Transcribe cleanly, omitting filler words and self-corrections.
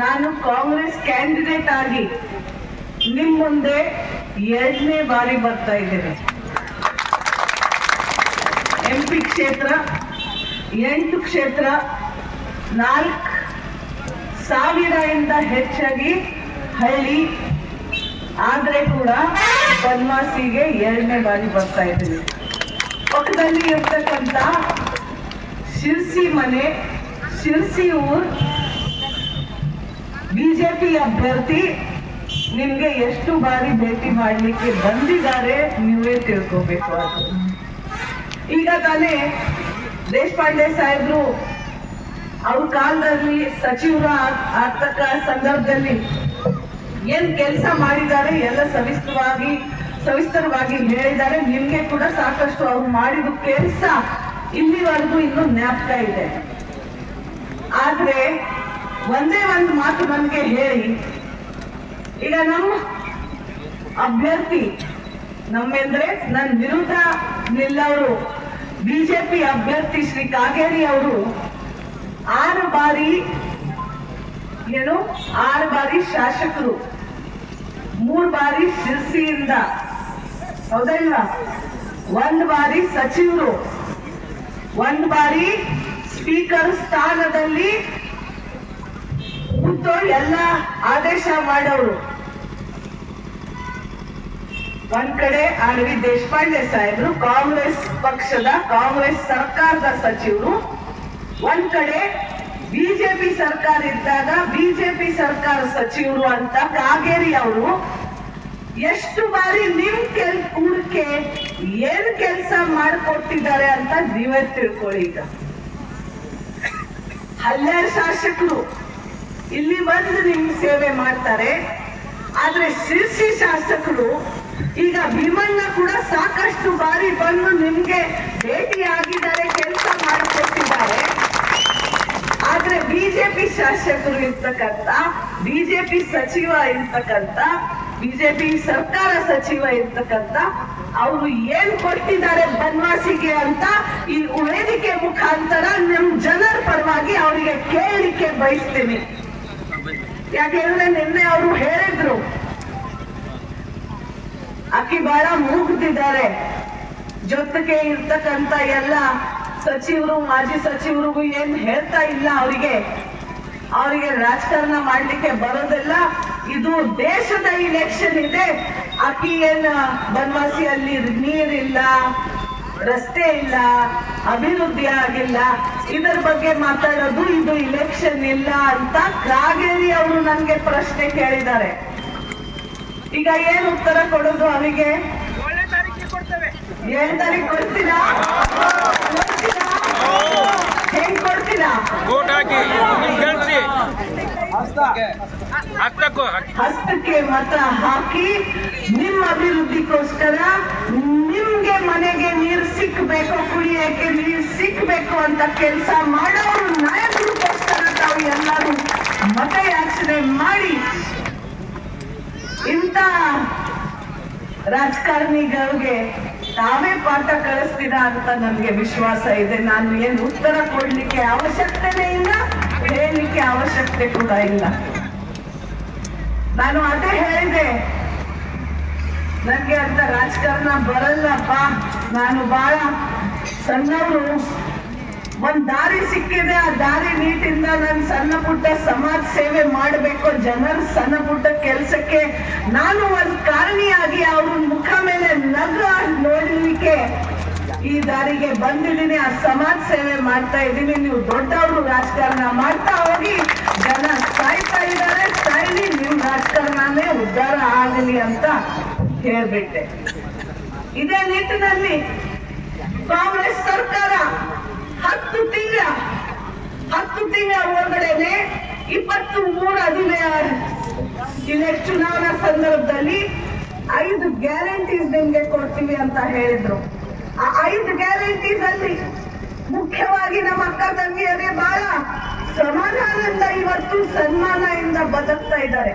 ನಾನು ಕಾಂಗ್ರೆಸ್ ಕ್ಯಾಂಡಿಡೇಟ್ ಆಗಿ ನಿಮ್ ಮುಂದೆ 2ನೇ ಬಾರಿ ಬರ್ತಾ ಇದ್ದೇನೆ. MP ಕ್ಷೇತ್ರ 8 ಕ್ಷೇತ್ರ 4,000 ಹೆಚ್ಚಾಗಿ ಹಳ್ಳಿ ಆದ್ರೆ ಕೂಡ ಬನ್ವಾಸಿಗೆ 2ನೇ ಬಾರಿ ಬರ್ತಾ ಇದ್ದೀನಿ. ಪಕ್ಕದಲ್ಲಿ ಇರ್ತಕ್ಕಂಥ ಶಿರ್ಸಿ ಮನೆ, ಶಿರ್ಸಿ ಊರ್ ಬಿಜೆಪಿ ಅಭ್ಯರ್ಥಿ ನಿಮ್ಗೆ ಎಷ್ಟು ಬಾರಿ ಭೇಟಿ ಮಾಡ್ಲಿಕ್ಕೆ ಬಂದಿದ್ದಾರೆ ನೀವೇ ತಿಳ್ಕೋಬೇಕು. ಅದು ಈಗ ತಾನೇ ದೇಶಪಾಂಡೆ ಸಾಹೇಬ್ರು ಅವ್ರ ಕಾಲದಲ್ಲಿ ಸಚಿವರ ಆಗ್ತಕ್ಕ ಸಂದರ್ಭದಲ್ಲಿ ಏನ್ ಕೆಲಸ ಮಾಡಿದ್ದಾರೆ ಎಲ್ಲ ಸವಿಸ್ತರವಾಗಿ ಹೇಳಿದ್ದಾರೆ. ನಿಮ್ಗೆ ಕೂಡ ಸಾಕಷ್ಟು ಅವ್ರು ಮಾಡಿದ ಕೆಲಸ ಇಲ್ಲಿವರೆಗೂ ಇನ್ನೂ ಜ್ಞಾಪಕ ಇದೆ. ಆದ್ರೆ ಒಂದೇ ಒಂದು ಮಾತು ನನಗೆ ಹೇಳಿ, ಈಗ ನಮ್ಮ ಅಭ್ಯರ್ಥಿ ನಮ್ಮೆಂದ್ರೆ ನನ್ನ ವಿರುದ್ಧ ನಿಲ್ಲವರು ಬಿಜೆಪಿ ಅಭ್ಯರ್ಥಿ ಶ್ರೀ ಕಾಗೇರಿ ಅವರು 6 ಬಾರಿ ಶಾಸಕರು, 3 ಬಾರಿ ಶಿರ್ಸಿಯಿಂದ, ಹೌದಲ್ವಾ? 1 ಬಾರಿ ಸಚಿವರು, 1 ಬಾರಿ ಸ್ಪೀಕರ್ ಸ್ಥಾನದಲ್ಲಿ ಕೂತು ಎಲ್ಲ ಆದೇಶ ಮಾಡೋರು. ಒಂದ್ ಕಡೆ ಆರ್.ವಿ. ದೇಶಪಾಂಡೆ ಸಾಹೇಬ್ರು ಕಾಂಗ್ರೆಸ್ ಪಕ್ಷದ ಕಾಂಗ್ರೆಸ್ ಸರ್ಕಾರದ ಸಚಿವರು, ಒಂದ್ ಕಡೆ ಬಿಜೆಪಿ ಸರ್ಕಾರ ಇದ್ದಾಗ ಬಿಜೆಪಿ ಸರ್ಕಾರ ಸಚಿವರು ಅಂತ ಕಾಗೇರಿ ಅವರು ಎಷ್ಟು ಬಾರಿ ನಿಮ್ ಕೂಡಕ್ಕೆ ಏನ್ ಕೆಲಸ ಮಾಡಿಕೊಟ್ಟಿದ್ದಾರೆ ಅಂತ ನೀವೇ ತಿಳ್ಕೊಳ್ಳಿ. ಈಗ 12 ಶಾಸಕರು ಇಲ್ಲಿ ಬಂದು ನಿಮ್ ಸೇವೆ ಮಾಡ್ತಾರೆ. ಆದ್ರೆ ಶಿರ್ಸಿ ಶಾಸಕರು ಈಗ ಭೀಮಣ್ಣ ಕೂಡ ಸಾಕಷ್ಟು ಬಾರಿ ಬಂದು ನಿಮ್ಗೆ ಭೇಟಿ ಆಗಿದ್ದಾರೆ, ಕೆಲಸ ಮಾಡಿಕೊಟ್ಟಿದ್ದಾರೆ. ಆದ್ರೆ ಬಿಜೆಪಿ ಶಾಸಕರು ಇರ್ತಕ್ಕಂಥ, ಬಿಜೆಪಿ ಸಚಿವ ಇರ್ತಕ್ಕಂಥ, ಬಿಜೆಪಿ ಸರ್ಕಾರ ಸಚಿವ ಇರ್ತಕ್ಕಂಥ ಅವರು ಏನ್ ಕೊಟ್ಟಿದ್ದಾರೆ ಬನ್ವಾಸಿಗೆ ಅಂತ ಈ ವೇದಿಕೆ ಮುಖಾಂತರ ನಮ್ ಜನರ ಪರವಾಗಿ ಅವರಿಗೆ ಕೇಳಲಿಕ್ಕೆ ಬಯಸ್ತೀನಿ. ಯಾಕೆಂದ್ರೆ ನಿನ್ನೆ ಅವರು ಹೇಳಿದ್ರು ಅಕ್ಕಿ ಬಹಳ ಮುಗ್ದಿದ್ದಾರೆ, ಜೊತೆಗೆ ಇರ್ತಕ್ಕಂಥ ಎಲ್ಲ ಸಚಿವರು ಮಾಜಿ ಸಚಿವರಿಗೂ ಏನ್ ಹೇಳ್ತಾ ಇಲ್ಲ, ಅವರಿಗೆ ರಾಜಕಾರಣ ಮಾಡ್ಲಿಕ್ಕೆ ಬರೋದಿಲ್ಲ. ಇದು ದೇಶದ ಇಲೆಕ್ಷನ್ ಇದೆ. ಅಕ್ಕಿ ಏನ್ ಬನ್ವಾಸಿಯಲ್ಲಿ ನೀರಿಲ್ಲ, ರಸ್ತೆ ಇಲ್ಲ, ಅಭಿವೃದ್ಧಿ ಆಗಿಲ್ಲ, ಇದರ ಬಗ್ಗೆ ಮಾತಾಡೋದು ಇದು ಇಲೆಕ್ಷನ್ ಇಲ್ಲ ಅಂತ ಕಾಗೇರಿ ಅವರು ನನ್ಗೆ ಪ್ರಶ್ನೆ ಕೇಳಿದ್ದಾರೆ. ಈಗ ಏನ್ ಉತ್ತರ ಕೊಡೋದು ಅವರಿಗೆ? 7 ತಾರೀಕು ಕೊಡ್ತೀರಾ? ಹೆಂಗ್ ಕೊಡ್ತೀರಾ? ಹಸ್ತಕ್ಕೆ ಮತ ಹಾಕಿ ನಿಮ್ಮ ಅಭಿವೃದ್ಧಿಗೋಸ್ಕರ ನಿಮ್ಗೆ ಮನೆಗೆ ನೀರು ಸಿಕ್ಬೇಕು, ಕುಡಿಯಕ್ಕೆ ನೀರು ಸಿಕ್ಬೇಕು ಅಂತ ಕೆಲಸ ಮಾಡೋರು ನಾಯಕರಿಗೋಸ್ಕರ ತಾವು ಎಲ್ಲರೂ ಮತಯಾಚನೆ ಮಾಡಿ ಇಂಥ ರಾಜಕಾರಣಿಗಳಿಗೆ ತಾವೇ ಪಾಠ ಕಳಿಸ್ತೀರಾ ಅಂತ ನನಗೆ ವಿಶ್ವಾಸ ಇದೆ. ನಾನು ಏನು ಉತ್ತರ ಕೊಡ್ಲಿಕ್ಕೆ ಅವಶ್ಯಕತೆನೇ ಇಲ್ಲ, ಹೇಳಲಿಕ್ಕೆ ಅವಶ್ಯಕತೆ ಕೂಡ ಇಲ್ಲ. ನಾನು ಅದೇ ಹೇಳಿದೆ, ನನಗೆ ಅಂತ ರಾಜಕಾರಣ ಬರಲ್ಲಪ್ಪ, ನಾನು ಬಹಳ ಸಣ್ಣವರು, ಒಂದ್ ದಾರಿ ಸಿಕ್ಕಿದೆ, ಆ ದಾರಿ ನೀಟಿಂದ ನಾನು ಸಣ್ಣ ಪುಟ್ಟ ಸಮಾಜ ಸೇವೆ ಮಾಡಬೇಕು, ಜನರ ಸಣ್ಣ ಪುಟ್ಟ ಕೆಲಸಕ್ಕೆ ನಾನು ಒಂದು ಕಾರಣಿಯಾಗಿ ಅವ್ರ ಮುಖ ಮೇಲೆ ನಗು ನೋಡಲಿಕ್ಕೆ ಈ ದಾರಿಗೆ ಬಂದಿದ್ದೀನಿ, ಆ ಸಮಾಜ ಸೇವೆ ಮಾಡ್ತಾ ಇದ್ದೀನಿ. ನೀವು ದೊಡ್ಡವರು ರಾಜಕಾರಣ ಮಾಡ್ತಾ ಹೋಗಿ, ಜನ ಸಾಯ್ತಾ ಇದ್ದಾರೆ, ಸಾಯ್ಲಿ, ನೀವು ರಾಜಕಾರಣನೇ ಉದ್ಧಾರ ಆಗಲಿ ಅಂತ ಹೇಳ್ಬಿಟ್ಟೆ. ಇದೇ ನಿಟ್ಟಿನಲ್ಲಿ ಕಾಂಗ್ರೆಸ್ ಸರ್ಕಾರ 10 ತಿಂಗಳ ಒಳಗಡೆನೆ 23 ಚುನಾವಣಾ ಸಂದರ್ಭದಲ್ಲಿ 5 ಗ್ಯಾರಂಟೀಸ್ ನಿಮ್ಗೆ ಕೊಡ್ತೀವಿ ಅಂತ ಹೇಳಿದ್ರು. ಆ 5 ಗ್ಯಾರಂಟೀಸ್ ಅಲ್ಲಿ ಮುಖ್ಯವಾಗಿ ನಮ್ಮ ಅಕ್ಕ ತಂಗಿಯರೇ ಬಹಳ ಸಮಾಧಾನದಿಂದ ಇವತ್ತು ಸನ್ಮಾನದಿಂದ ಬದುಕ್ತಾ ಇದ್ದಾರೆ.